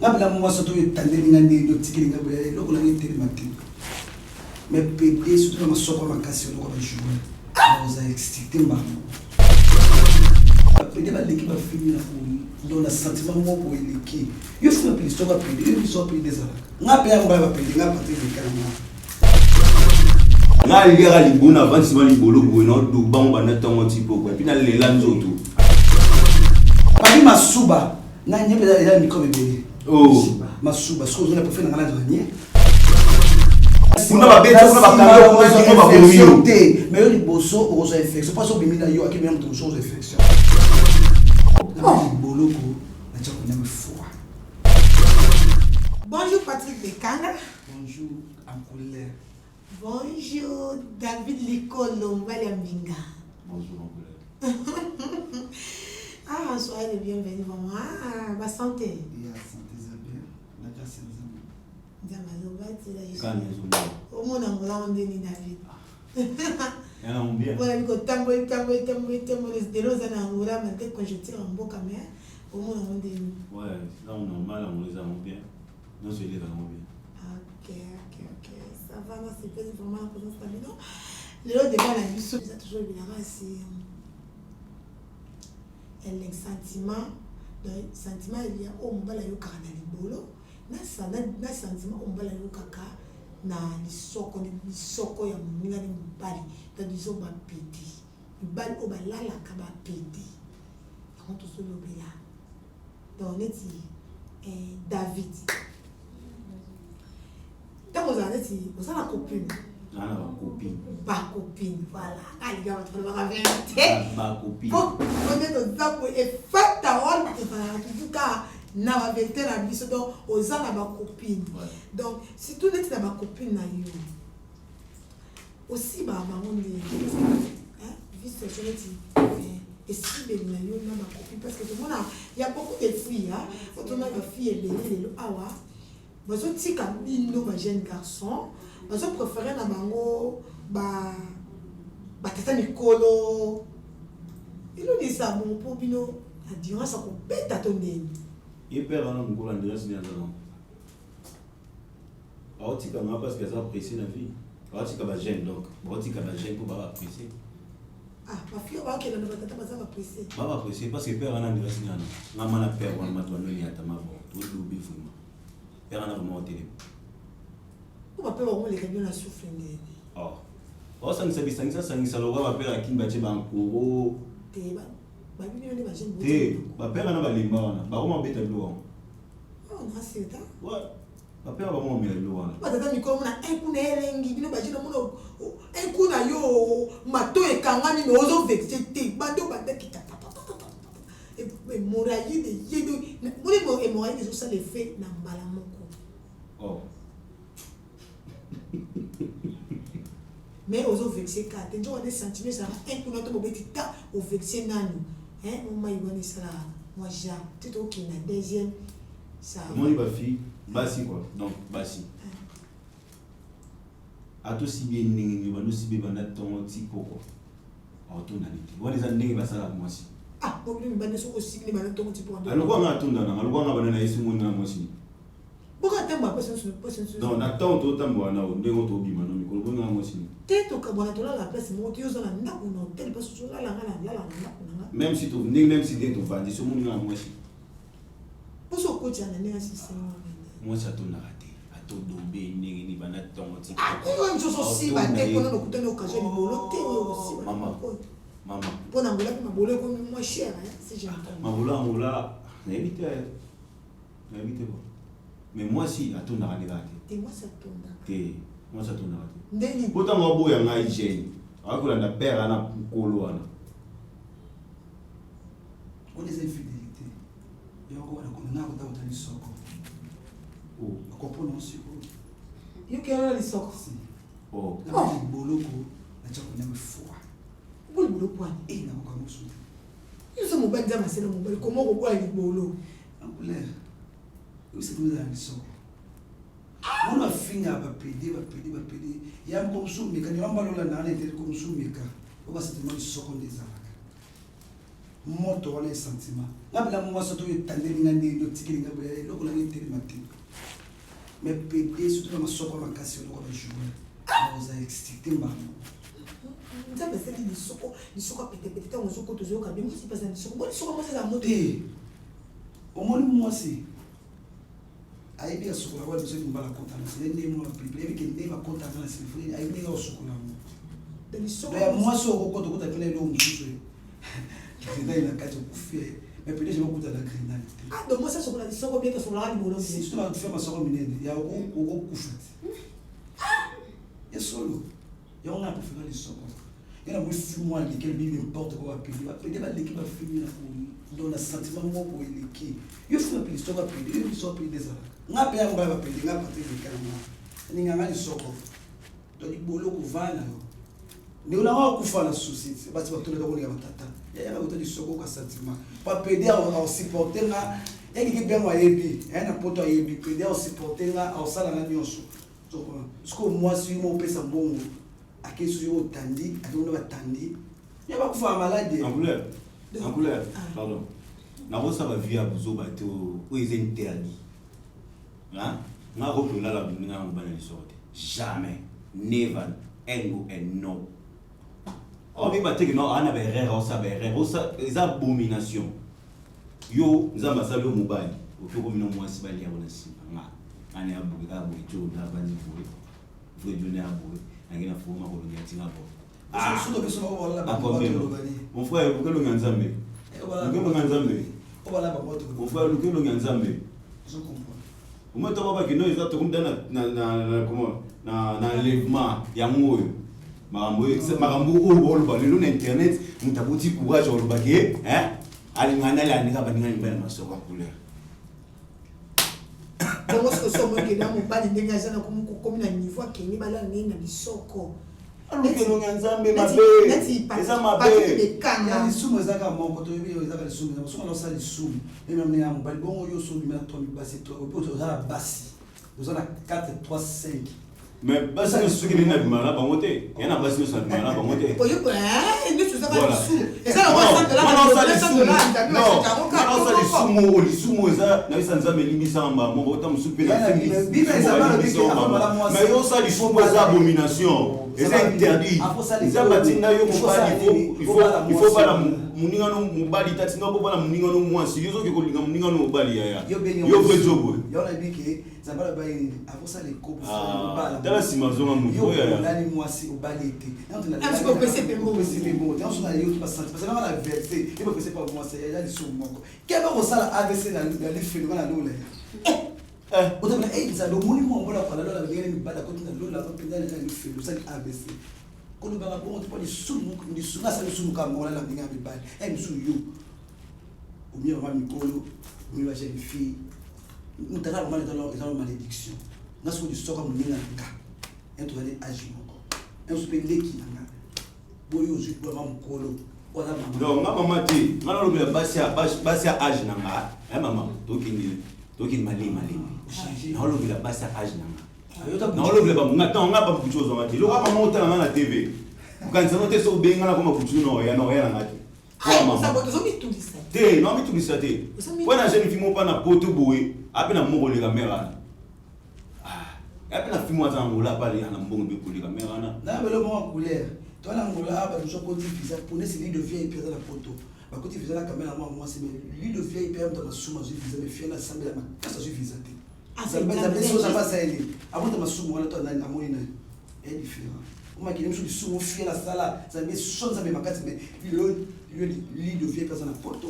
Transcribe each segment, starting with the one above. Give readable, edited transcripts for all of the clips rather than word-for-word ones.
Ngabla moi surtout etandelinga ndi yotikilinga boya loko la ngetelemati. Mais pédé surtout ma soko makasi loko ba jouer. Vous avez excité mba. Pédé ba l'équipe a fini na dans le sentiment mo ko eleki. Yo c'est ma histoire ba pédé, yo histoire pédé ça. Ngape ya mba ba pédé ngapa te kana. Na ligera libuna avant sima libolo boino do bango na tongo tipo kwa pina lela nzoto. Papi masuba na nyebe ya miko bébé. Oh, masuba siko zona pour faire na ngala zanye. Kuna ba beto kuna ba kando kuna ba bomio. Mais yo liboso ozo infection pas so bimina yo akimi na mtoso ozo infection. Boloko na chako na mfua. Bonjour Patrick Bekanga. Bonjour en colère. Bonjour David Likolo Mbaliambinga. Bonjour en colère. Ah, soyez les bienvenus maman. Ah, ma santé. Ya santé za bien. La grâce de Dieu. Zamazobati la Yesu. Quand ils ont Omona ngola ndeni David. yana mbia. Voilà biko tambo de rosa na ngola mante conjecture en boka mais omona ndeni. Ouais, là on normal on les a bien. Non c'est les vraiment bien. Ok. Ça va, là, c'est pas vraiment la présence de non. Le débat la vie ça toujours bien c'est le sentiment il y a au mbala yo kaka na libolo na sentiment au mbala yo kaka na lisoko ya moninga ni mbali ta diso ba pedi mbali o balala ka ba pedi on to so lobela donc neti David tant vous allez si vous avez la copine ba copine voilà allez gars votre va vérité ba copine pour connaître ça pour et fait ta rôle en tout cas na va vérité la biso donc aux gens na ba copine donc si tout net na ba copine na yo aussi ba maman hein vice versa et si les na yo na ba copine parce que tout le monde il y a beaucoup de filles hein quand on a une fille et les awa bazo tika bino ba jeune garçon bazo préférer na bango ba tata mikolo ilo ni ça bon pour bino a dire ça ko beta to ndeni et père on ngula ndira sinya non aotika nga parce que ça apprécier la vie aotika ba jeune donc aotika ba jeune pour ba apprécier ah pa fio ba ke na tata ba apprécier ba apprécier parce que père on ndira sinya non nga mana père on matwa no ni atama bon tout le bifuma père on a vraiment télé on va pas vraiment les camions la souffle oh oh ça ne sangisa lo ba père akimba che bankoro te ba bino ne ba jeune te ba père na ba limba wana ba ko mabeta lo oh na c'est ça ouais ba père ba mo mela lo wana ba tata mikolo na kuna elengi bino ba jeune mono kuna yo mato e kangani no ozo vexer te bando ba dekita et moraille de yedo mo e moraille de ça les fait na mbala moko oh mais ozo vexer ka te njo des sentiments ça un coup notre bobeti ta o vexer nanu hein on m'a yoni ça moi ja tout ok na deuxième ça moi il va fille basi quoi donc basi a to si bien ningi ba no si be bana ton tipo quoi auto na niti wali za ningi basala moi si ah problème ba ne so aussi ni ba ton tipo alo kwa nga tunda na alo kwa nga bana na isi mona moi si pourquoi t'aimes pas personne non na temps to tambo na o ndengo to bima no mikolo bonga moi si teto ka bona to la place mo to yoza na ndako no tel pas so la ndako na même si to même si dentro vandi so mona moi si poso ko tjana ne asisi moi ça to na raté a to dombe ningi ni bana ton tipo ah on so si ba te ko no kutana occasion ni bolo te aussi mama pona ngola ma bolo ko moins cher hein si j'ai Maboula, n'évitez pas. Mais moi si, à ton arrêt et moi ça tourne moi ça tourne arrêté. ndeni Pourtant moi boya nga hygiène. Ako na père ana kolo ana. On les infidélités. Il y a encore la connaître dans votre soko. Oh, Comprendre aussi. yo ke na lisoko oh. La boloko na chako na mfua. bolo bolo kwani Et na kwa musu. yo so mo banza masela mo bali comment ko kwa libolo En colère. Vous savez vous avez soko. On a fini à pédé. Il y a un consommer quand il y a un ballon là dans l'intérieur consommer quand on va se demander soko des alaka. moto wana sentiment ngabela mwasi to yotandeli ngandi yotikeli ngabela eloko la ngiteli mati mais PD surtout na masoko makasi oloko ba jouer oza excité mbango nzambe asali lisoko apetepete ntango ozoko tozoyoka bien mwasi mpasa lisoko bo lisoko mwasi eza moto omoni mwasi ayebi asokola wana biso ekumbala kontana sile nde mwa pepele ebike nde bakontana na silifoni ayebi ndenge asokola ngo ya mwasi okokota okota pele elo mosusu grenade na kati okufie mais peut-être je vais okuta na grenade te donc mwasi asokola lisoko bien tosokolaka libolo surtout bakufia masoko minene ya okokufa te ya solo yango nga profika lisoko yana mwi film wana lequel bibi importe ko bapede baleki bafilmi na donc na sentiment moko eleki yo film apeli lisoko apeli yo lisoko apeli ezalaka nga mpe yango baya bapeli nga pate elekana ninganga lisoko to libolo kovana yo ndeko na nga okufa na société bati batoleka kolinga batata yayanga kota lisoko ka sentiment bapede aosupporte nga yangiki biango ayebi na poto ayebi pede aosupporte nga aosala nga nyonso siko mwasi yo mopesa mbongo akesu yo otandi atona batandi ya bakufa malade en couleur pardon na bosa ba via buzoba te o eze interdit hein nga ko la buninga ngobana lisorte jamais never and no on va battre que non ana ba erreur ça les abominations yo nzamba salo mobali okoko mino mwasi bali ya bona simba nga ani abuka bo jo na bani bo vo jo na bo ngena fuma ko lo yatinga bo suno beso ba wala ba mon frère ukelo nyanzambe ukelo nyanzambe obala ba moto mon frère ukelo nyanzambe je comprends moi to baba kino eza to kumda na comment na enlèvement ya moyo makambo o ba lelo na internet mutabuti courage o ba ke alingana la nika baningani bana masoko couleur donc ce que somo ke na mobali ndenge azana komi na niveau akeni bala nini na bisoko alukelo nyanzambe mabe eza mabe ya lisumu ezaka moko to yebi ezaka lisumu na soka losa lisumu même na mobali bongo yo so bima to basi to poto za basi ozana 4 3 5 mais basi no suki ni na bimala bangote yana basi no sa bimala bangote ko yo ni tu zaka lisumu eza na lisumu lisumu eza na bisa nzambe libisa mba mo bota musupe na biba eza na biki mais yo sa lisumu eza abomination c'est interdit ça batinga yo mobali il faut pas la muningano mobali tatinga bo bana muningano mwasi yo zoke kolinga muningano mobali ya yo vrai job yo na biki zabala bayi avant ça les couples mobali dala simazonga muto ya nani mwasi obali ete est-ce que peut c'est bon c'est bon dans son ayo pas sentir parce que la vérité il faut que c'est pas mwasi ya li so moko keba ko sala ABC na li felo na lola otobela za lo moni mo mbola kwa lola ngene mibala ko tuna lola ko pinda na li felo sa ABC kono banga bon to pali sumu ni sunga sa sumu ka mo la ndinga mibala msu yo au mieux va mikolo mi va jeune fille mutaka ba mali dans malédiction naso di soka muninga nka ento ali agi moko enso pendeki nanga boyo zu kwa mamkolo wala mama donc nga mama ti ngana lo bela basi ya age nanga mama toki mali na lo bela basi ya age nanga na lo bela ba ngata nga ba bucho zo ngati lo ka mota na TV ukanza no te so benga na koma bucho no ya ngati ça va te mitulisa te no mitulisa te wana jeune fille mo pa na poto boye apena mbongo le caméra apena fille mo ta ngola pa le na mbongo be ko le caméra na belo mo couleur to na ngola ba so ko diffuser pour ne celui de vieille père la photo ba ko diffuser la caméra moi c'est lui de vieille père dans la souma diffuser mais fier na sambe la makasa diffuser te ça va ça elle avant de ma souma wala to na amoni na est différent uma qui nous souma fier la sala ça met son ça met makasi mais lui de vieille personne à photo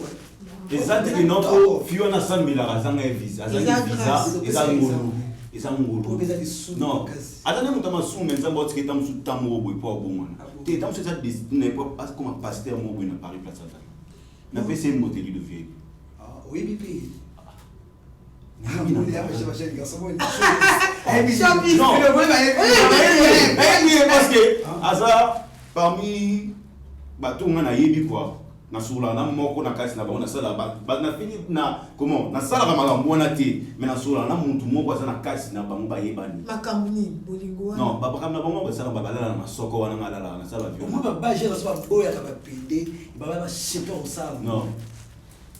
exact que notre fille na sambe la razanga visa eza ngolo non atane muta masumu menza mbotiki ta musu tamu boy po abongwana te tamu ça destiné pas comme un pasteur mo boy na Paris Place na PC moteli de vie oui bibi parce que asa parmi batunga na yebi quoi na sula na moko na kasi na ba na sala ba na fini na comment na sala ka makambo wana te mais na sola na muntu moko aza na kasi na bango bayebani makambo ni bolingo wana non papa kamna bango basala babalala na masoko wana ngalala na sala au moins ba gère ça boya ka ba pede ba chepé au sala non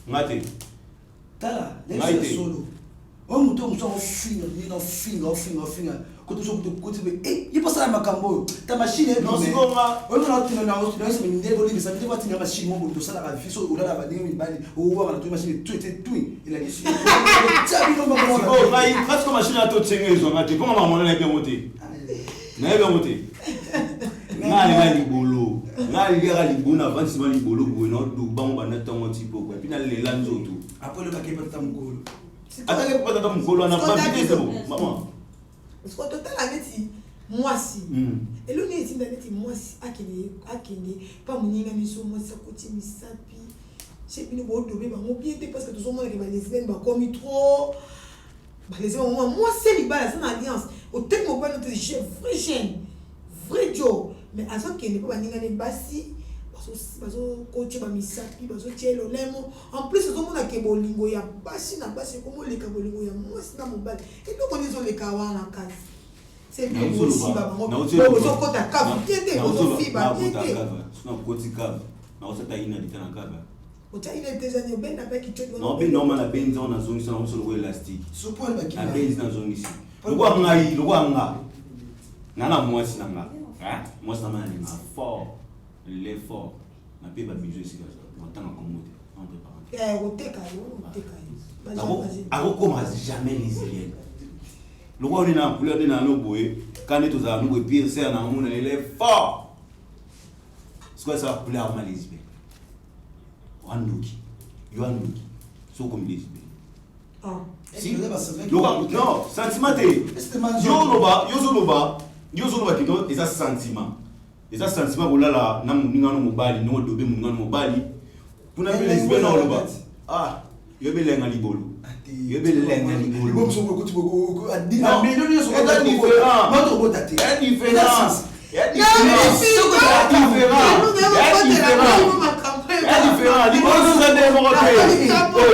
ngate tala les solo on muto muso finga ni no finga quand tu te côté eh il passe la makambo ta machine est non c'est comment on a tu na on se me ndé bolimi ça veut dire tu na machine mo to sala ka fiso ou là la badinga mi bali ou wa na tu machine tout il a dit ça bi no makambo oh vai parce que machine a tout tsenga zo ngate comment maman na bien monter na bien monter ngali libolo ngali ga libona avance ma libolo ko no do bango bana tango tipo ko puis na le lanzo tout après le paquet pas tamgolo atake pas tamgolo na pas vite c'est bon maman parce que total aneti mwasi elo ni etinda neti mwasi akende pa muninga miso mwasi akoti misapi chepi ni bodobe ba mobiete parce que tout monde que ba lesbienne ba komi trop ba lesbienne moi c'est libala c'est une alliance au tel moment notre vrai jeune vrai Joe mais aso kende pa baninga ne basi baso coach ba misapi baso tielo lemo en plus tout monde ke bolingo ya basi na basi comme le ka bolingo ya mwasi na mobali et donc on est le kawana kasi c'est bien aussi ba bango baso kota kavu tiende baso fiba tiende na koti kavu na osata ina litana kavu ota ina déjà ni ben na ba ki chodo non ben normal na benzo na zongisa na solo elastique support ba ki na benzo na zongisi lokwa ngai lokwa nga nana mwasi na nga mwasi na mani na fort l'effort na pe ba bijo ici là montant en commote entre parenthèses oteka ako commence jamais les Israéliens le roi na couleur de na no boye quand est aux amis pire c'est na mon l'effort c'est quoi ça couleur mal lesbien wanduki yoanduki so comme lesbien si non sentiment yo zo loba kino eza sentiment bolala na muningano mobali no dobe muningano mobali kuna be lesbien na loba yo be lenga libolo bon so ko tu ko adina mais non so ko différent moi to bota te est différent libolo so de mo ko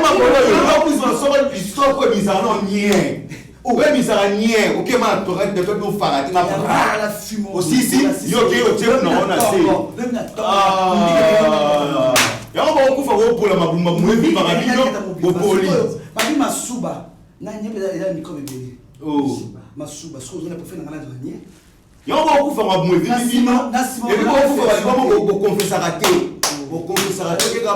ma bolo yo plus on so histoire ko bizarre non nie ouais bizarre nie OK ma to rek de to no fara na la fumo aussi si yo ke non on a c'est yango bakokufa kopola mabumba mwebi bakabino bopoli babi masuba na nyebe eza mikobe bele masuba so zona profena ngala zanye yango bakokufa mabumwebi bino ebi bakokufa balibamo bokonfesaka te bokonfesaka te keka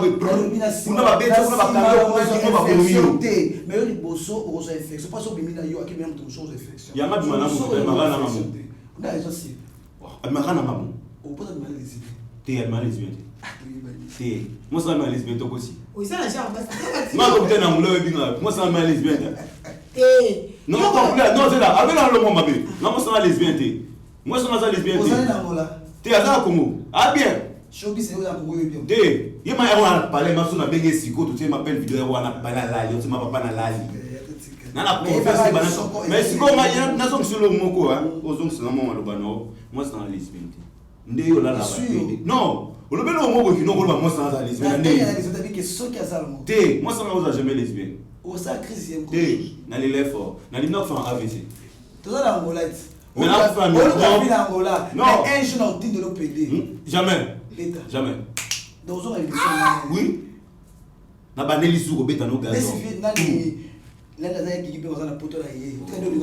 kuna babete kuna bakanga kuna bakomio mais yo liboso okozo infection pas so bimina yo akibina mutu so infection yanga bimana mutu magana mamu na eso si magana mamu opoza bimana lesbi te mal lesbien te moi ça mal lesbien to kosi oui ça la jambe ma ko tena mulo binga moi ça mal lesbien non non c'est là avec le mot mabé non moi ça lesbien te moi ça lesbien te ozali na ngola te aza Congo bien showbiz c'est là Congo bien te yema wana parler maso na benge siko to te ma belle vidéo wana bana lali to ma papa na lali nana confesse bana mais siko ma na so solo moko ozong sina mo lobano moi ça lesbien te nde yo la la non le bel homme qui n'ont pas moi sans la lesbienne te moi ça n'a jamais lesbienne au sacré te na les fort na les neuf ans AVC tout ça la ngolette mais la famille non un jeune en de l'OPD jamais dans une émission oui na baneli suko beta no gazon laisse nani la qui peut dans la poto là yé très de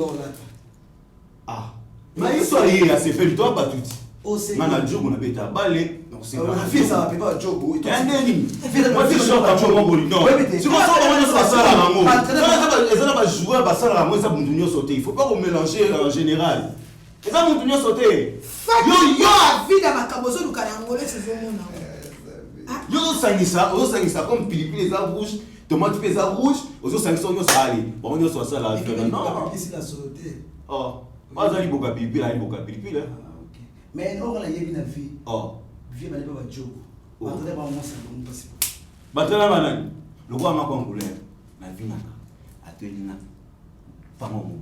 là mais histoire yé a se fait toi pas tout au c'est mana jogo na beta balé c'est pas fils ça peut pas jogo ndeni moi je suis pas trop bon non si moi ça on est ça là rango ça va jouer ba ça là moi ça buntunyo sauter il faut pas mélanger en général ça buntunyo sauter yo vie dans makambo zo lukana ngole saison mona yo sangisa comme pilipili za rouge tomate pesa rouge ozo sangisa on ça aller bon on ça là non ici la sauter moi ça li boka pilipili mais on la yebi na vie vie ba ba jogo ba tata ba mo sa ko pasi batala banani lokwa ma congolais na vie na ateli na pango mo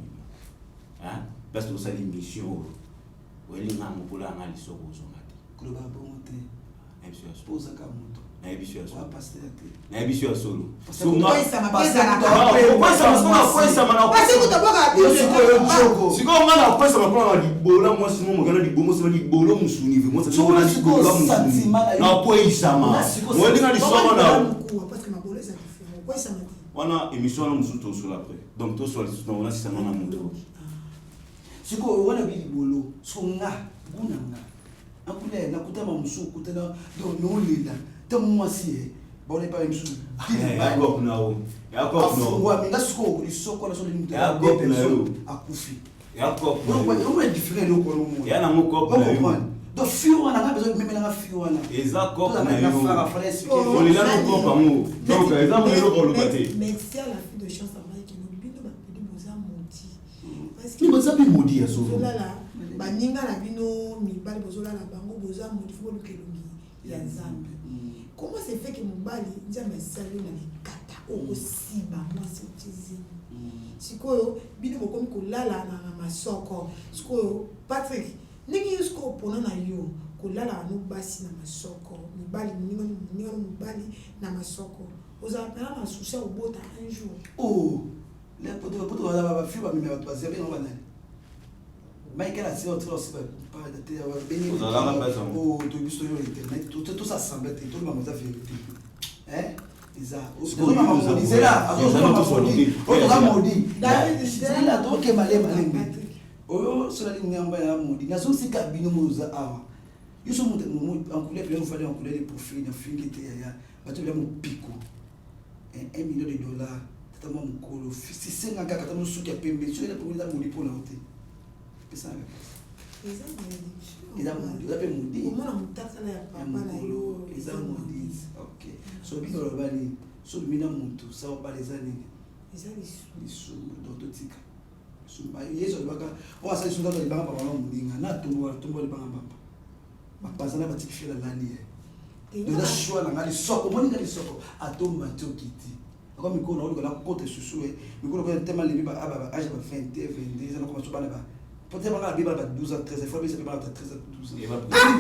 parce que ça l'émission weli nga mo pola nga lisoko zo ngati ko ba bon te MC posa ka moto na ebisu ya solo pasteur te na ebisu ya solo so nga siko nga na kwesa mapona na libola mwasi mo mokana libomo sima libolo musuni ve mwasi mo na libola musuni na poisama mweli nga lisoma na parce que mabolo ça différent poisama wana émission na musuto solo après donc to solo na wana sisa na muto siko wana bilibolo so nga bunanga akule na kutama musuku tena do nolela tamo mwasi bon pas même chose yakop nao afungwa minga siko lisoko na solo limite yakop nao akufi yakop on est différent loko no mo yana mo kop nao do fiu wana nga besoin même na fiu wana eza kop nao on on est là no kop amour donc eza mo lo ko lobate mais c'est la fille de chance avec qui nous bino ba pedi boza moti parce que boza pe modi ya so là baninga na bino mibali bozola na bango boza modi fo lukelongi ya nzambe. Comment c'est fait que mon bali nzambe sali na likata aussi ba moi c'est utilisé sikoyo bino bokomi kolala na masoko sikoyo Patrick ningi yusko pona na yo kolala no basi na masoko mibali ninga mibali na masoko oza pena na souci obota un jour oh les poto ba fi ba mi ba passer bien on va aller Michael a dit autre aussi pas de terre béni oh tout biso yo internet tout ça semble tout le monde a vérité hein Isa on va modiser là on va modiser David c'est là donc que malé oh cela dit ngamba ya modi nazo sika bino moza awa yuso mu en couleur plein fallait en couleur les profils na fingite ya bato bya mu pico $1 million tata mo kolo si senga kaka tata mo suki ya pembe so ina pour la modi pour na hote pesa Eza modi la pe modi comment on mutaka ya papa na yo eza modi OK so bino lo bali so mina muntu sa o bali zani eza lisu donc totika sumba yeso baka on asa sunda to libanga papa mulinga na tumbo libanga papa bapazana batikifela lani nda shwa na ngali soko moni ngali soko atomba tokiti ako mikolo oli kona kote susue mikolo ko tema libi ba aba age ba 20 22 ça commence ba ba peut-être ba biba ba 12 ans 13 fois mais c'est pas 13 ans 12 ans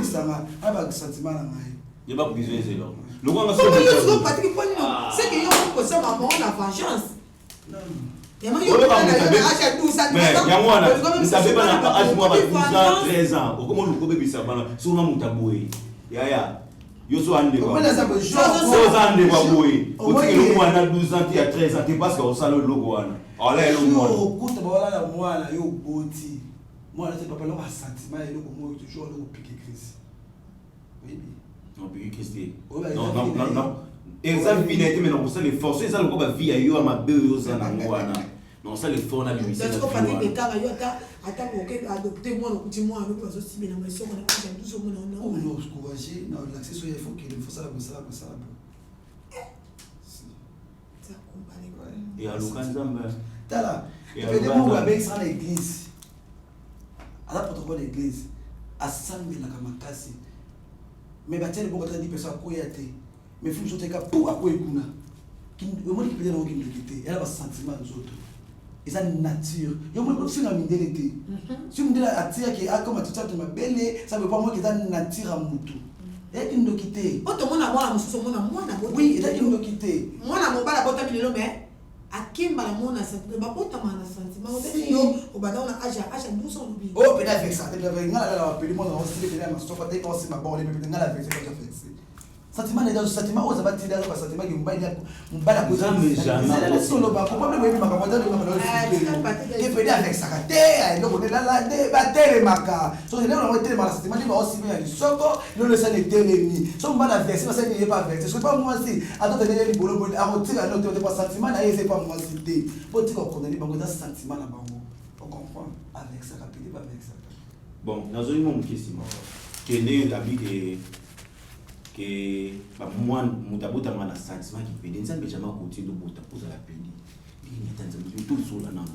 ça va aba sentiment na ngai il va besoin c'est là le gars c'est Patrick Pony c'est que yo ko ça maman la vengeance non yama yo na age 12 ans mais yamwana ntabe bana age moi ba 12 ans 13 ans okomo luko bebisa bana so na mutaboye ya yoso ande kwa so ande kwa boye otiki lo mwana 12 ans ya 13 ans parce que osala lo wana ala lo mwana okuta bawala la mwana yo boti mwana te papa lo ba sentiment et lo ko toujours lo piquer crise oui non piquer crise non exact binete mais non ça les forcer ça le ko ba vie ayo amabe yo za na mwana non ça les fort na limite c'est ko pati beka yo ata ko ke adopter moi no kuti moi no ko so na maison na ka tout so mona on no encourager na l'accès so il faut qu'il faut ça ça ça comparer et à l'okanzamba tala et de avec ça l'église à la protocole l'église à samedi la kamakasi mais bateli beaucoup de personnes ko yate mais faut que ka pour ko ekuna qui moi qui peut dans qui quitter elle a pas sentiment des autres et ça nature yo moi aussi na mindélité si on dit la attire qui a comme tout ça de ma belle ça veut pas moi qui ça nature à mutu et qui nous quitter o to mona mwana mususu mona mwana oui et qui nous quitter mwana mobala bota bilelo mais akimba la mona sentiment ba bota mana sentiment o te yo o bada ona aja 12 ans obi oh peut avec ça peut avec ngala la peli moi on se fait ma sofa dès qu'on se ma bonne peut ngala avec ça déjà fait sentiment est dans ce sentiment aux abattis dans le sentiment qui mbala ko jamais jamais solo ba problème oui maka modèle de maka et peut avec ça té donc on est là ba télé maka so c'est là on télé maka sentiment ba aussi bien soko le laisser les télémi so mbala verser ça n'est pas verser c'est pas moi si attends les bolo bolo a retirer la note de pas sentiment na c'est pas moi si té pour dire qu'on est bango dans sentiment na bango on comprend avec ça rapide pas avec ça bon nazoli mon question que né habit que moi mutabota mana sentiment qui pédé nzambe jamais continue de bota pour la pédé il y a tant de tout sur la non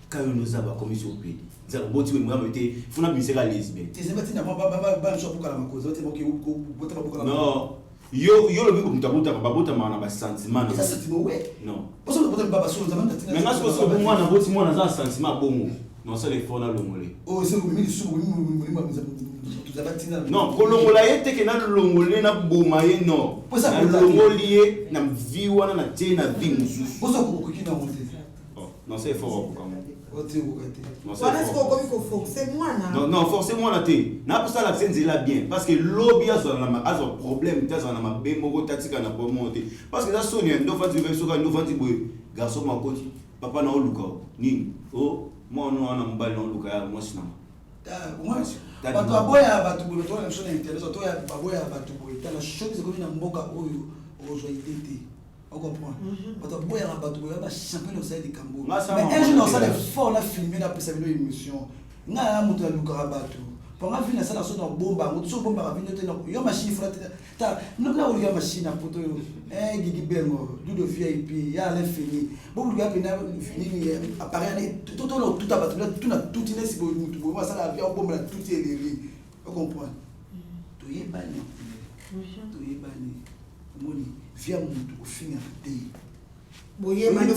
quand nous avons commission pédé nzambe boti we moi meté funa bisera lesbienne tu sais pas tina ba cho pour la cause tu moki bota pour la non yo le bico mutabota mana ba sentiment ça sentiment ouais non parce que bota baba so nzambe mais parce que moi na boti moi na za sentiment bongo Non, c'est les fonds dans le mollet. Oh, c'est vous mis sous non, pour le mollet, tu es que le mollet n'a boumaye non. Pour ça, le mollet n'a vie ou n'a tie na vie musu. Pour ça, vous qui n'a monté. Non, c'est fort pour comment. Non, forcément la thé. N'a pas ça la scène là bien parce que lobby a un problème, t'as un mabé mogo tatika na pas monter. Parce que ça sonne, nous faisons du verso, nous faisons du garçon ma côté. Papa na oluka ni oh moi non ana mbali na oluka moi sina. Moi bato aboya bato boye to na mshona internet to ya baboya bato boye tala shoki ziko na mboka oyo ozwa idée. On comprend. Bato aboya bato boye ba champion au sein du Cameroun. Mais un jour dans ça les fort la filmer na pesa une émission. Na mutu ya luka bato. Pendant que ça la sonne bomba, on se bomba avec notre yo machine frate. Ta non là où il y a machine à poto Guigui Bengo, du de VIP, ya l'infini. Bon il y a pena fini appareil tout à battre tout na tout ine si mutu bo ça la vie au bomba tout est les. On comprend. To ye bani. To ye bani. Moni via mutu au fin à té. Boye bani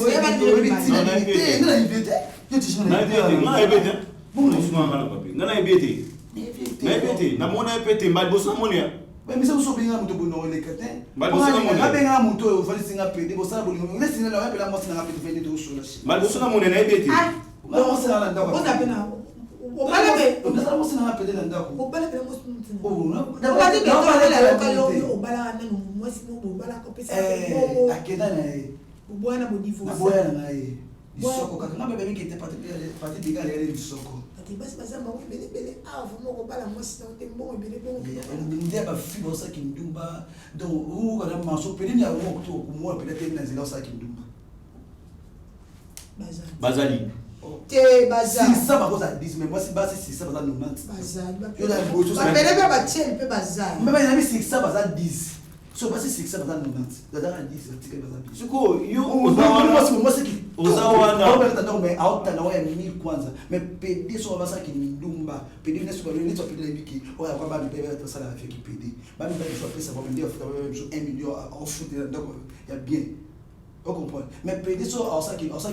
na mona epete mbali boso monia mais ça so bien muto bono le katin mbali boso monia benga muto fali singa pede bosa bolingo ile singa la pela mo singa pede vende to so la shi mbali boso na monia na epete ba mo singa la ndako on a pena o bala be o bala mo singa pede la ndako o bala be mo singa o no da ba ti be o bala na mo singa o bala ko pesa akeda na o bwana bo divorce na boya na isoko kaka na bebe ki te pati diga le isoko basi bazamba ko bele avant ko bala mo singa te mo bele bon ndia ba fibo sa kindumba donc ou kana maso peli ya mo ko mo pele te na zela sa kindumba bazali te bazali si ça ba ko ça 10 mais moi si basi si ça ba 90 bazali yo da bo ba pele ba tiel pe bazali mais na mi si ça ba 10 so basi si ça ba 90 da 10 article ba 10 siko yo moi c'est qui ozawana mais auta na wa 1000 kwanza mais PD so basa ki ndumba PD ne so ba le to PD biki o ya kwa ba bi bebe to sala afeki PD ba mi ba so pesa ba ndio futa ba 1 million en foot donc ya bien on comprend mais PD so ça qui ndumba ça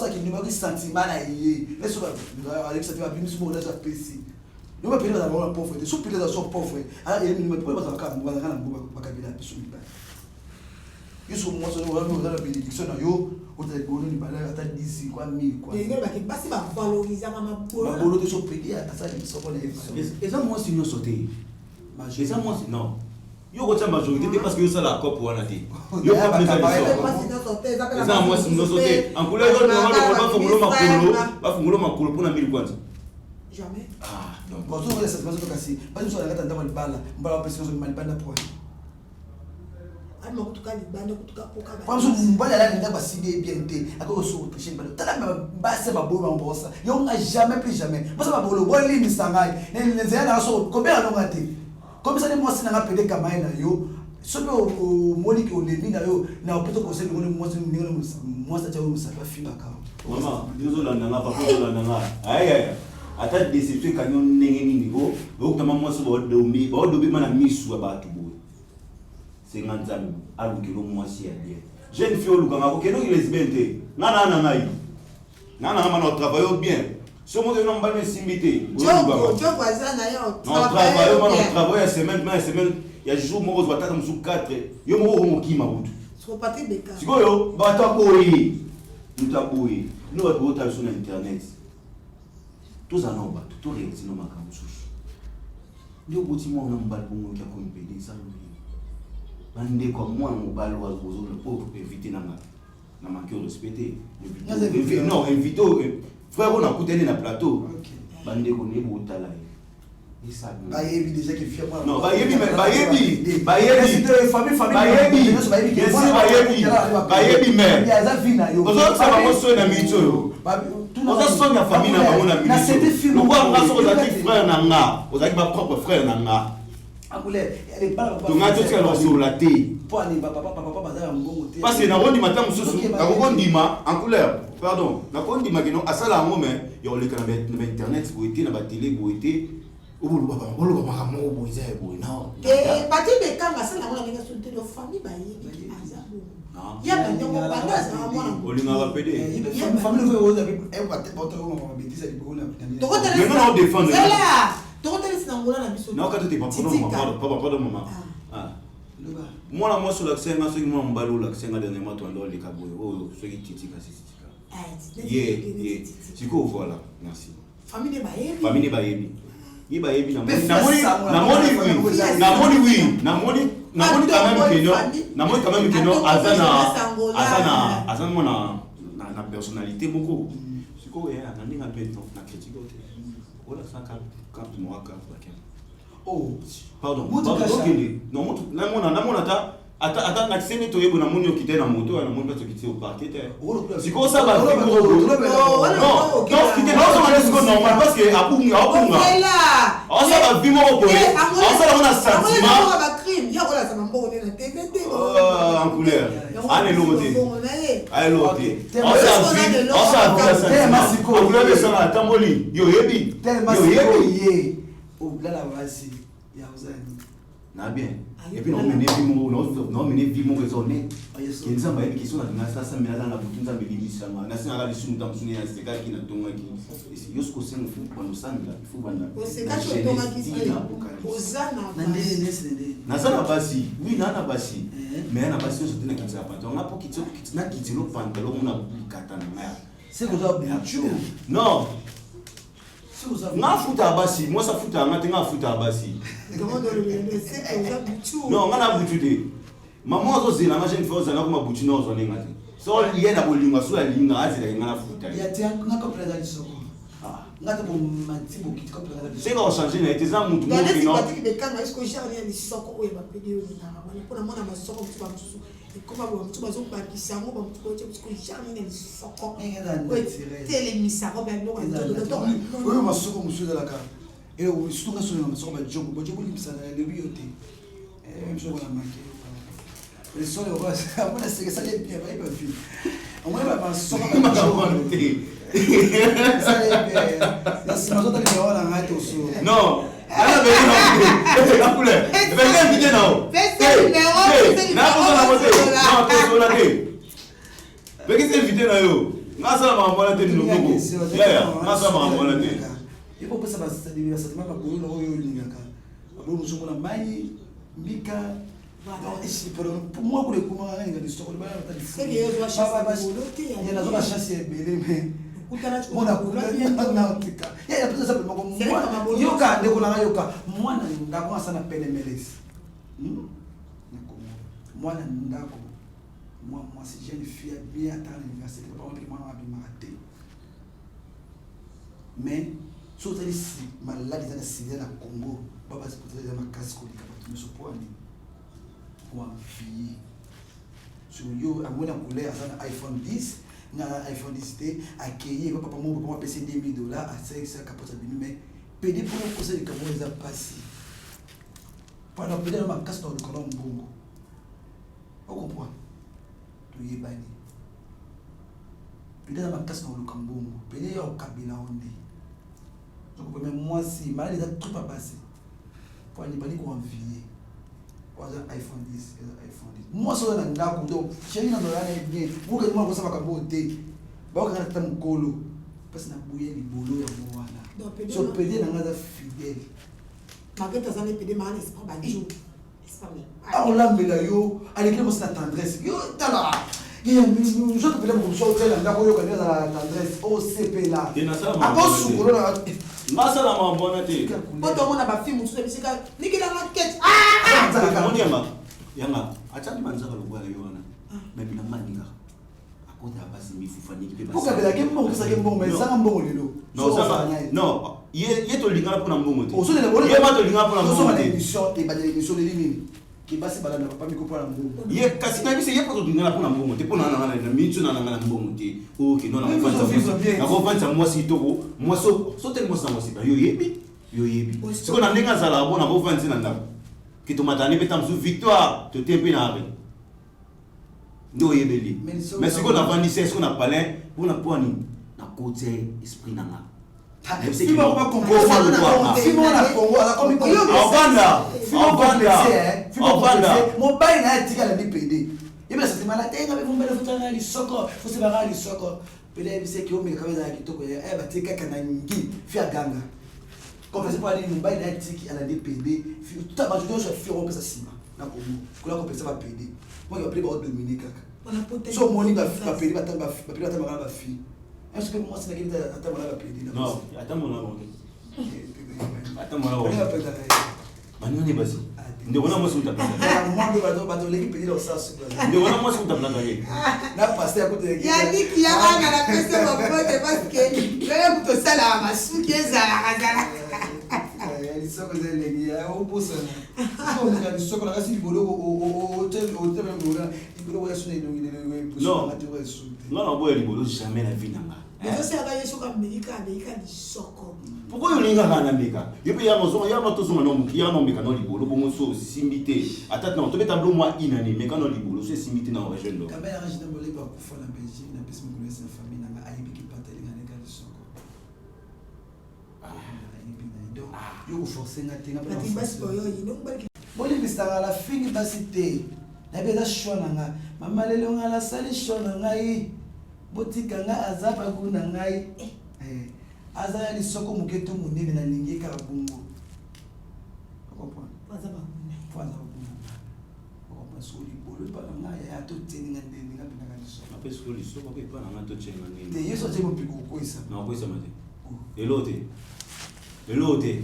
qui ndumba qui sentiment na yé les so avec ça va bien so ça pesi nous va PD dans la pauvreté so PD dans so pauvre ah il me pas ça ka mbo kana mbo ba kabila peso mi ba Yusu moi so on a la bénédiction na yo o ta bolo ni bala ata 10 kwa 1000 kwa ngelo ba ke basi ba valoriser kama bolo ba bolo to so pedi asa ni so kona eza moi si nous sauter eza moi non yo ko tsa majorité parce que yo ça la cop wana te yo pas besoin de eza moi si nous sauter en couleur yo ba fungulo makolo pona 1000 kwanza jamais donc bon so ça se passe kasi ba so la kata ndama bala mbala pesa so mali banda point Comme si vous voulez aller dans la cité bien té, à cause de péché, c'est ma bonne ambiance. Yo n'a jamais plus jamais. Parce que ma bonne bonne ligne sangai. Les gens sont combien à l'ongate. Comme ça les mois c'est n'a pas pédé comme na yo. Sobe au Monique au Lévi na yo na plutôt conseil de moi ça tient ça va finir ka. Maman, désolé na papa désolé na. Aïe. Ata déception kanyo ndenge nini bo. Bo kama moi so bo dobi mana misu abatu. C'est un zami alukelo mwasi ya bien jeune fille olukanga ko keno lesbienne nana ngai nana mana travailler bien so mo de no mbale simbité jo voisin na yo travailler semaine ya jour mo zo batata musu 4 yo mo ko mokima butu so pati beka sikoyo bata boyi mutaboyi no ba ko ta sur internet tous en oba tout réussir no makamu sushi ndio buti mo na mbale bongo kya ko impede ça bande comme moi mobile was pour éviter na manquer respecter non invité frère on a coûté na plateau bande ko ne botala ça ba yebi déjà que fier moi non ba yebi mais ya za vina yo ozo ça va moso na mito yo ozo so na famille na bango na mito na c'était film on va pas so ozaki frère na nga ozaki ba propre frère na nga donc à tout ça sur la thé parce que na rondi matin mususu na kokondima en couleur pardon na kondima kino asala ngo mais yo le kana na internet boité na ba télé boité obulu ba makamo boiza boy non pati bekanga sala ngo na ngenga sunte do famille ba yi azabo Il y a des gens qui Olinga va péder. Famille veut oser elle va te porter au moment bêtise elle peut mais non on défend. C'est là. Toi tu es dans la biso. Non quand tu es pas pardon maman. Ah. Moi moi sur l'accès na soki moi mbalo l'accès na dernièrement toi ndo le kaboyo. Oh soki titika sitika. Yeah. Siko voilà. Merci. Famille bayebi. Famille bayebi. Yi bayebi na moni quand même que non azana mona na personnalité beaucoup. Siko ya na ndinga peto na critique ote. Ola saka cap noir cap bakem. Oh, pardon. Non, namona ata na kiseni to yebo na moni okite na moto na moni bato kiti au parquet. Siko ça va non, kite non so na siko normal parce que apunga. On ça va vivre au boy. On ça on a sentiment. Ya kola ça mambo na TVT. En couleur. Allez loté. On ça siko. On veut ça na tamboli. Yo yebi. Ye. Au là la voici. Ya uzani. Na bien. Et puis non mener vimo raisonné. Qui nous envoie des questions na ça mais là na butunza mbili sana. Na sina la lisunu tamsuni ya seka ki na tonga ki. Yosko sema fu kwa nusanga fu bana. Seka to tonga ki. Ozana. Na sana basi. Oui na basi. Mais na basi so tena kitsa pantalon. Na po kitso na kitilo pantalon na bukata na ya. C'est que ça bien. Non. Nga futa basi, moi ça futa nga tenga futa basi. Comment dans le c'est que ça butu. Non, nga na butu de. Maman zo zela nga jeune fois za na kuma butu no zo nenga te. So iye na bolinga so alinga azela nga na futa. Ya te nga ko plaza lisoko. Ah, nga te bo manti bo kit ko plaza lisoko. C'est qu'on changer na ete za mutu mo non. kino. Dans les de quand est-ce que j'ai lisoko o ba pedi o na. Pour na mona masoko mtu ba mtu. Comment vous mtu bazo ba kisango ba mtu ko que jamais lisoko. Tele misako ba no oui, ma soeur, monsieur de la carte. Et oui, surtout quand on a sur le job, je voulais me saluer le bioté. Même chose on a manqué. Les sols, on va c'est que ça les bien, pas film. On va pas sur le job. Ça les bien. La semaine autre les on a raté au sol. Non. Ah mais la couleur. Mais invité non. Fais numéro, na pas voter. Non, tu sur la télé. Mais qui invité na yo? Na sala mambona te nuko. Ya, na sala mambona te. Il faut que ça va se dire ça m'a pas pour le royo lingaka. Abo musumo na mai mbika. Pour moi pour le comment nga de soko ba ta difu. C'est que yo dois chasser boloté. Il y a la chasser belé mais mona kula na tika. Ya peut ça pour moi. Yoka ndeko na yoka. Mwana ndako sana pene melesi. Mwana ndako. Moi si j'ai une fille bien à l'université, pas que moi on raté. Mais surtout ici, malade dans la Syrie na Congo, pas parce que tu as ma casque ou des mais ce point pour une fille. Sur yo à moi na couleur ça iPhone 10, na iPhone 10 accueillir papa moi payer $10,000 à 500 capote mais payer pour le conseil de comment ils a passé. Pendant payer ma casque dans le colon bongo. On comprend. Yebani peut-être ma casse dans le cambongo peut-être au kabila onde donc même moi si malade des trucs pas passer pour aller bali ko envier pour un iPhone 10 iPhone 10 moi so na ndako donc chéri na ndora na bien vous que moi ko ça ba kabote ba ko na tam kolo parce na bouye libolo ya mwana so peut-être na ngaza fidèle maketa ça ne peut demander c'est pas banjo. Ah, on l'a mis là, yo, avec la tendresse. Yo, t'as là. Je te peux me sortir là, d'accord, yo, la tendresse. Oh, CP là. Ah, bon, sous là. Masa la mambonate. Quand on a pas film, on se dit que ni que la maquette. Ah! On yanga. Acha ni manza ka lugwa yo wana. Mais bina maninga. Akota basi mifufani kipe basi. Pourquoi la game bon, ça game bon, mais ça bon lelo. Non, ça non. Ye to linga pour na mbongo te. Oso le bolo. Ye ma to linga pour na mbongo te. Émission et ba émission de ligne. Qui passe par là pas mi comprendre mbongo. Ye kasi na bise ye pa to linga pour na mbongo te. Pour na na mitu na na mbongo te. O ki non na fa ça. Na ko vanta moi si toko. Moi so tellement ça moi si. Yo yebi. Siko na ndinga zala bona ko vanta na ndako. Ki to matani betam su victoire to tempe na ari. Ndo yebeli. Mais siko na vandi c'est ce qu'on a parlé pour na poani na côté esprit na nga. Si on va comprendre si on a Congo ala comme on vanda mon bail na tika la DPD Et bien, ça c'est malade. Il y a des gens qui ont des socos. Il faut se barrer les socos. Peut-être que vous avez des gens qui ont des kanangi, faire ganga. Comme c'est pour aller nous bailler des tickets à la DPB. Tout à l'heure, je dois faire un peu ça cima. Na Congo. Quand on peut ça va payer. Moi, je vais appeler pour Dominique. On a peut-être. So money va payer, va payer ma fille. Est-ce que moi c'est la qui va payer? Non, attends mon nom. Attends mon nom. Manu ni basi. Ndio wana mwasi utapata. Mwanzo bato leki pedir au sasa. Ndio wana mwasi utapata yeye. Na passer à côté de Yannick Yara na pesa mapote parce que leo kutosala masuki ezala kazala. Lisoko zele ya ubusa. Sio ngani soko la kasi libolo hotel ngora libolo ya sune ndongile Non. Non boya libolo jamais la vie nanga. Mais ça va yeso ka Amerika di soko. Pourquoi on linga kana meka? Yepe ya mozo ya mato zonga no muki ya no meka no libolo bo moso simbité. Atata no to beta blo moi inani meka no libolo so simbité na région do. Kamba ya rajina bolé ba kufa na Belgique na pesa mukule sa famille nanga ayibiki pateli ngane ka soko. Yo forcer ngate ngapa. Ati basi boyo yino mbali. Boli bisanga la fini basi te. Na beza shona nga. Mama lelo ngala sali shona ngai. Botika nga azaba kuna ngai. Aza li soko muketo munene na lingi ka bungo. Comprends? Azaba kuna. Fala kuna. Comprends so li bolo pa nga ya to teni ngande nga pina ka soko. Ape solo soko ko pa na to chenga nini. Te yeso je mo piko ko isa. Na ko isa mate. Elote. Elote.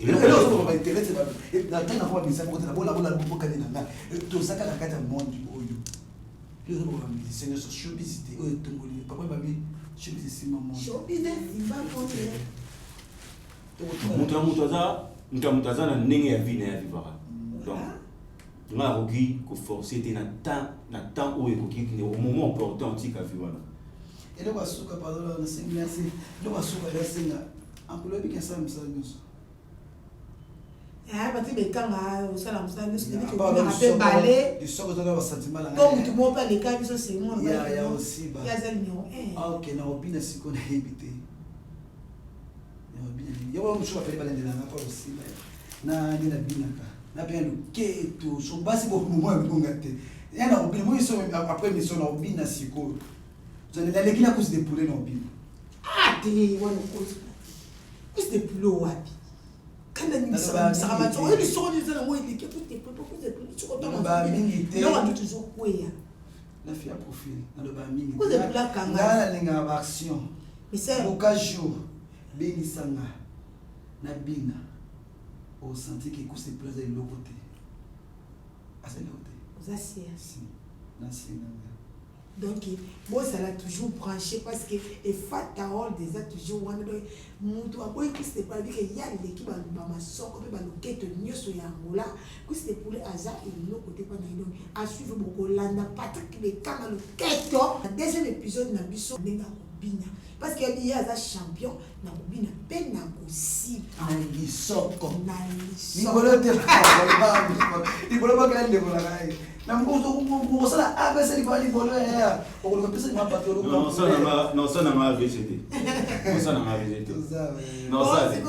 Elote ko ba internet ba. Na tena kwa bisa ko tena bola bo kanina nga. To saka na kata monde oyo. Les autres musiciens sont showbiz, ils sont tongolais. Papa m'a mis showbiz ici, maman. Showbiz, il va monter. Mutaza na ndenge ya vie na ya vivara. Donc, nga roki ko forcer te na temps où ekoki au moment important tika vivana. Et donc asuka pardon na singa asi. Donc asuka ya singa. Ampulo bi kesa msala nyuso. Ah, parce que les gens au salon, ça nous dit que on a fait balai. Du sort de la sentiment là. Comme tout le monde parle les cas, ils sont c'est moi. Il y a aussi il y a ça numéro 1. Ah OK, na obina siko na habité. Na obina. Yo wa msho apeli balende na ngapa aussi. Na ni na binaka. Na pe le keto, so basi bo moment ngate. Ya na obina moi so après mission na obina siko. Je ne l'ai pas cause de poulet na obina. Ah, t'es wana cause de poulet wapi. Quand on ça va tu on sort des gens moi il dit que tout est tu content ba mingi te. Non, on dit toujours quoi ya. La fille à profil na lo ba mingi. Cause de poulet kanga. Na linga ba action. Mais ça Bokajo beni sanga na bina. Au senti que cause de plaza de l'autre côté. À ce côté. vous asseyez. Si. Na si na. Donc, moi, ça l'a toujours branché parce que les Fataol des a toujours one day. Moutou a beau qui s'est pas dit qu'il y a l'équipe à ma soeur, comme le quête de Nios ou Yangola, que c'était pour les hasards et l'autre côté pas naïdon. À suivre beaucoup l'anda, Patrick les camas le quête. Le deuxième épisode n'a pas so nenga Bina. Parce qu'il y a un champion, n'a Bina, ben n'a aussi. Ali soko. Nali. Nibolo te ba. Nibolo ba kala ndebo la kai. Na mko sala abese libolo ya. Okolo pesa ni mapato. Non, ça n'a pas VCT. Ça n'a pas VCT. Non, ça. C'est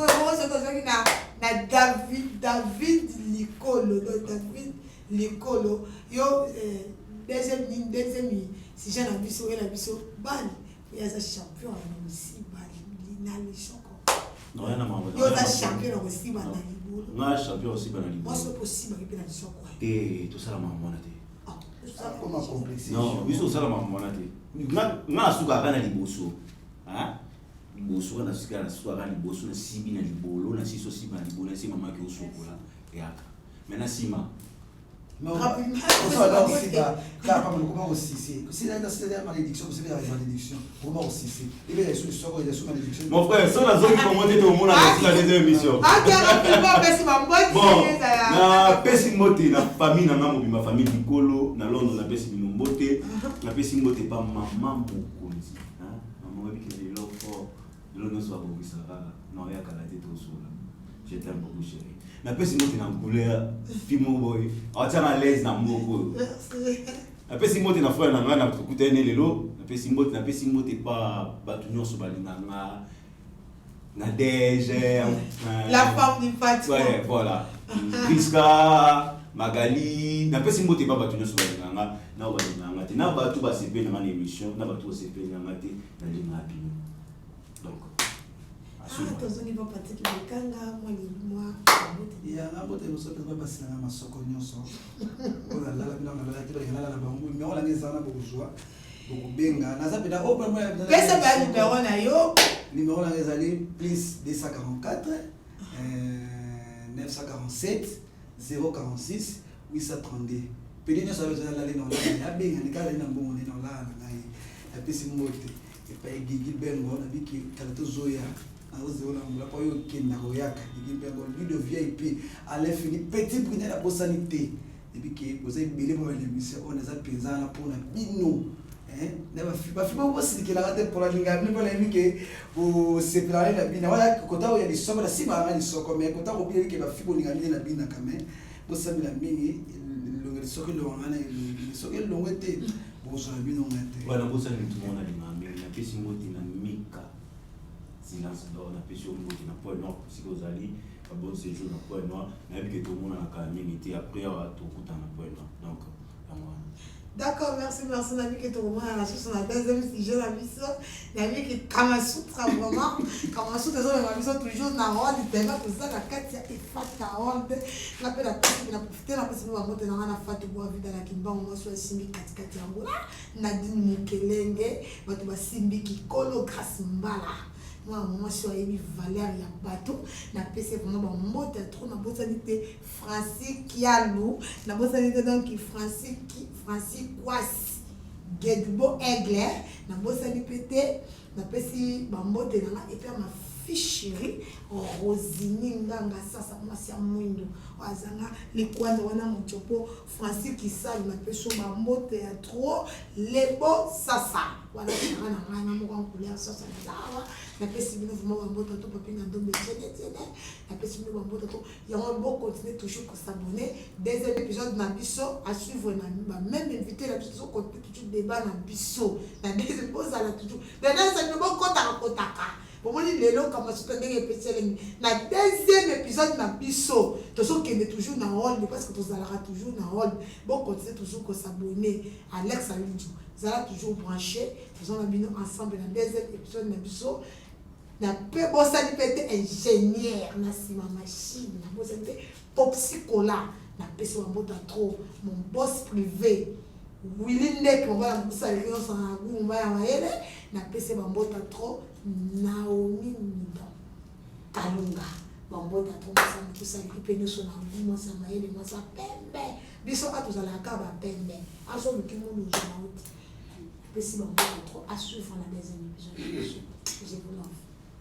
na David Licolo. Yo deuxième si j'ai la biso bal. Il y a un champion aussi bal. Nali soko. Non, rien à voir. Yo da champion aussi bal. Non, champion aussi bal. Moi c'est possible que na soko. Et tout ça la maman a dit. Comment complexer? Non, biso ça la maman a dit. Na suka kana liboso. Hein? Liboso na suka kana liboso na sibi na libolo na siso sibi na libolo na si mama ki osokola yaka. Maintenant sima. Mais on va aussi là pas comment aussi c'est la malédiction c'est la malédiction comment aussi c'est et bien il y a sous malédiction. Mon frère ça la zone commenter tout le monde à la deuxième émission. Ah rapidement pesi mambo. Bon, na pesi moté na famille na ngambo ma famille Nicolo na Londres na pesi mbote na pesi moté pa maman mokonzi hein maman webi ke lelo fort lelo no so abobisa na ya kala te to so là. Je t'aime beaucoup chérie. Na pesi moté na couleur fimo boy atia à l'aise na moko. Na pesi moté na frère na nga na kutene lelo na pesi moté pa batu nyonso balinganga na DG la femme du patron. Ouais, voilà. Priska, Magali, na pesi moté pa batu nyonso balinganga. nga na balinga te na bato basepeli na émission na bato basepeli na te na linga bino donc tozongi bapatiki lekanga moi ya ngabote bosope babasina na masoko nyonso ola lala bino ngala te balala na bango mais on la ngeza na bozwa bokubenga naza pena pesa ba numéro na yo numéro na ezali plus 244 947 046 832 pedi nyonso abezala lali na olala abenga nikala na mbongo na olala ngai apesi mbote epai gigi bengo na biki kala tozoya aozeola mbula po yo kenda koyaka gigi bengo video VIP à l'infini petit brunel la bosanité et puis que vous avez belé pour l'émission on a penza na pour na bino ne ba fi ba siki la rate pour la linga ni ba lemi ke o se plare na bina wala kota o ya di soba la siba ngani soko me kota ko bi ke ba fi bo linga ni na bina kame bo sabi la mingi lo ngi soko lo ngana soko lo ngete bo so bino ngate voilà bo sabi tout monde na mingi na pesi moti na mika silence d'or na pesi moti na point nord si vous allez un bon séjour na point nord na bi ke tout monde na ka mingi après à tout kuta na point nord donc d'accord, merci Nami qui est au moins à la chose, on a deuxième sujet la mission. Nami qui est Kamasutra vraiment. Kamasutra, la mission toujours dans la ronde, il tout ça, la carte, il fait la ronde. On appelle la carte, il a profité, on a passé pour monter dans la fête pour vivre dans la Kimba, on a soit Simbi Katikati Angola, Nadine Mukelenge, on a Simbi qui colo grâce Mbala. Moi, je suis allé Valère, il y a bateau. Na PC vraiment bon mot trop na bosanité Francis Kialou, na bosanité donc Francis Kwasi Gedbo Aigle, na bosanité na PC bon mot de na et puis ma ficherie Rosini nganga sasa moi c'est mwindo wazanga likwanza wana mchopo Francis Kisali na peso ba mot trop lebo sasa wala na ngana mo kan couleur sasa dawa na pesi bino vraiment ba mot to papi na ndombe tene na pesi bino ba mot to ya on va continuer toujours pour s'abonner deuxième épisode na biso à suivre na ba même invité la biso continuer toujours débat na biso na deuxième pause à la toujours maintenant ça ne va kotaka pour moi lelo comme ça ndenge epeseli na deuxième épisode na biso tozo kende toujours na hold parce que tozalaka toujours na hold bon continuer toujours ko s'abonner Alex Alidjo zala toujours branché faisons la bino ensemble na deuxième épisode na biso na pe bosali pete ingénieur na sima machine na bosali popsicola na pesi wa mbota trop mon boss privé Willy Nek on va musali yo sa ngumba ya maele na pesi ba mbota trop Naomi Muda Kalunga bambota tomasa kusali pene so na ngumba sa maele masa pembe biso atuzalaka ba pembe aso mukimo no jauti pesi ba mbota trop à suivre la deuxième épisode je vous l'offre.